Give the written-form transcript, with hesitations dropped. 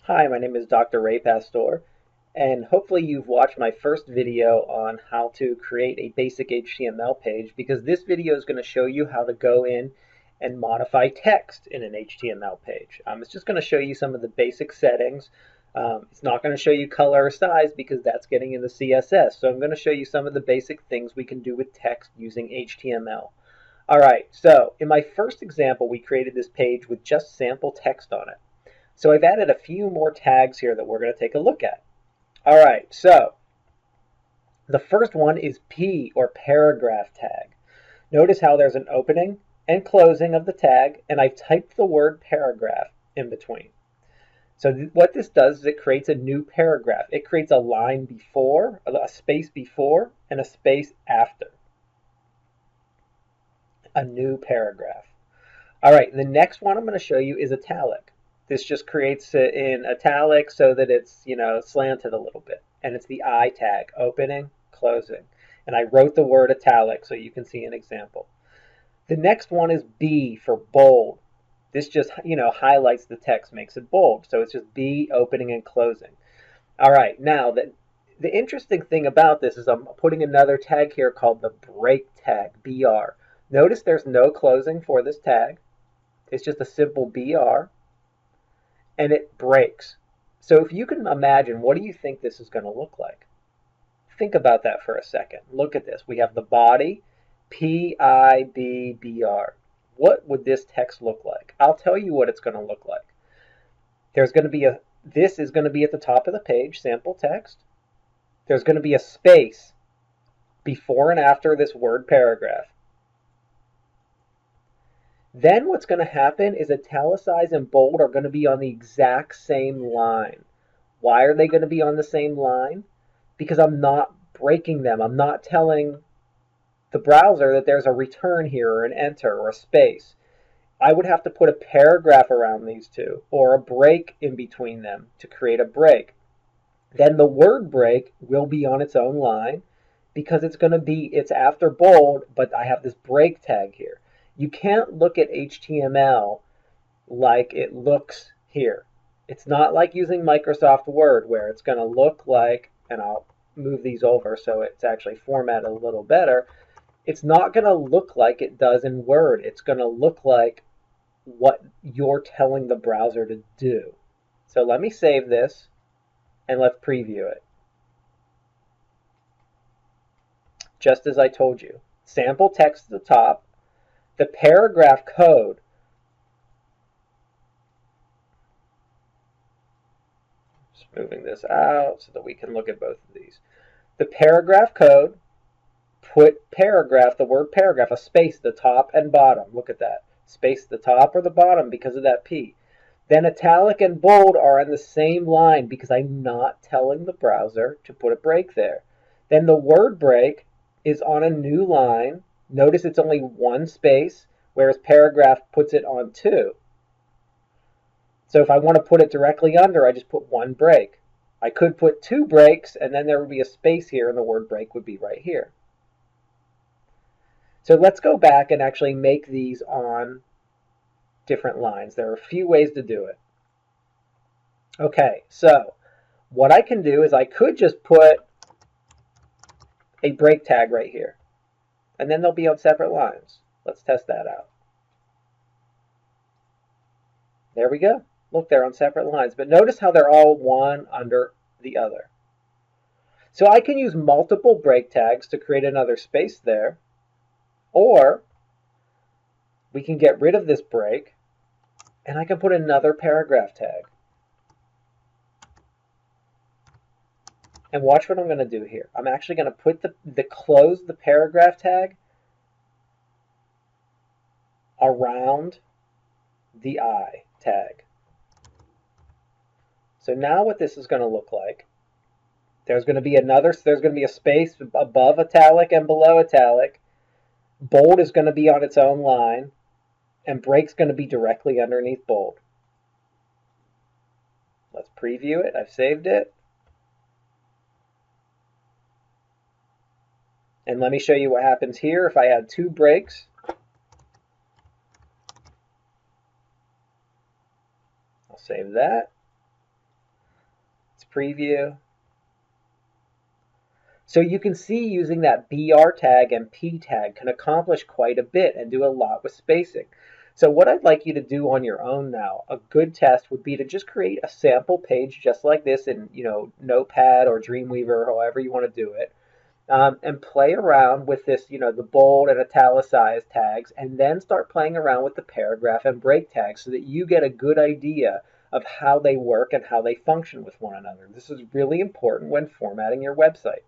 Hi, my name is Dr. Ray Pastor, and hopefully you've watched my first video on how to create a basic HTML page because this video is going to show you how to go in and modify text in an HTML page. It's just going to show you some of the basic settings. It's not going to show you color or size because that's getting in the CSS. So I'm going to show you some of the basic things we can do with text using HTML. All right, so in my first example, we created this page with just sample text on it. So I've added a few more tags here that we're going to take a look at. All right, so the first one is P or paragraph tag. Notice how there's an opening and closing of the tag, and I've typed the word paragraph in between. So what this does is it creates a new paragraph. It creates a line before, a space before, and a space after. A new paragraph. All right, the next one I'm going to show you is italic. This just creates it in italic so that it's, slanted a little bit. And it's the I tag, opening, closing. And I wrote the word italic so you can see an example. The next one is B for bold. This just, highlights the text, makes it bold. So it's just B, opening and closing. All right, now the interesting thing about this is I'm putting another tag here called the break tag, BR. Notice there's no closing for this tag. It's just a simple BR. And it breaks. So if you can imagine, what do you think this is going to look like? Think about that for a second. Look at this. We have the body, PIBBR. What would this text look like? I'll tell you what it's going to look like. There's going to be this is going to be at the top of the page, sample text. There's going to be a space before and after this word paragraph. Then what's going to happen is italicized and bold are going to be on the exact same line. Why are they going to be on the same line? Because I'm not breaking them. I'm not telling the browser that there's a return here or an enter or a space. I would have to put a paragraph around these two or a break in between them to create a break. Then the word break will be on its own line because it's after bold, but I have this break tag here. You can't look at HTML like it looks here. It's not like using Microsoft Word where it's going to look like, and I'll move these over so it's actually formatted a little better. It's not going to look like it does in Word. It's going to look like what you're telling the browser to do. So let me save this and let's preview it. Just as I told you, sample text at the top. The paragraph code, just moving this out so that we can look at both of these. The paragraph code, put paragraph, the word paragraph, a space, the top and bottom. Look at that. Space the top or the bottom because of that P. Then italic and bold are on the same line because I'm not telling the browser to put a break there. Then the word break is on a new line. Notice it's only one space, whereas paragraph puts it on two. So if I want to put it directly under, I just put one break. I could put two breaks, and then there would be a space here, and the word break would be right here. So let's go back and actually make these on different lines. There are a few ways to do it. Okay, so what I can do is I could just put a break tag right here. And then they'll be on separate lines. Let's test that out. There we go. Look, they're on separate lines. But notice how they're all one under the other. So I can use multiple break tags to create another space there. Or we can get rid of this break and I can put another paragraph tag. And watch what I'm going to do here. I'm actually going to put close the paragraph tag around the I tag. So now what this is going to look like, there's going to be a space above italic and below italic. Bold is going to be on its own line, and break's going to be directly underneath bold. Let's preview it. I've saved it. And let me show you what happens here if I add two breaks. I'll save that. preview. So you can see using that BR tag and P tag can accomplish quite a bit and do a lot with spacing. So what I'd like you to do on your own now, a good test would be to just create a sample page just like this in, Notepad or Dreamweaver, however you want to do it. And play around with this, the bold and italicized tags, and then start playing around with the paragraph and break tags so that you get a good idea of how they work and how they function with one another. This is really important when formatting your website.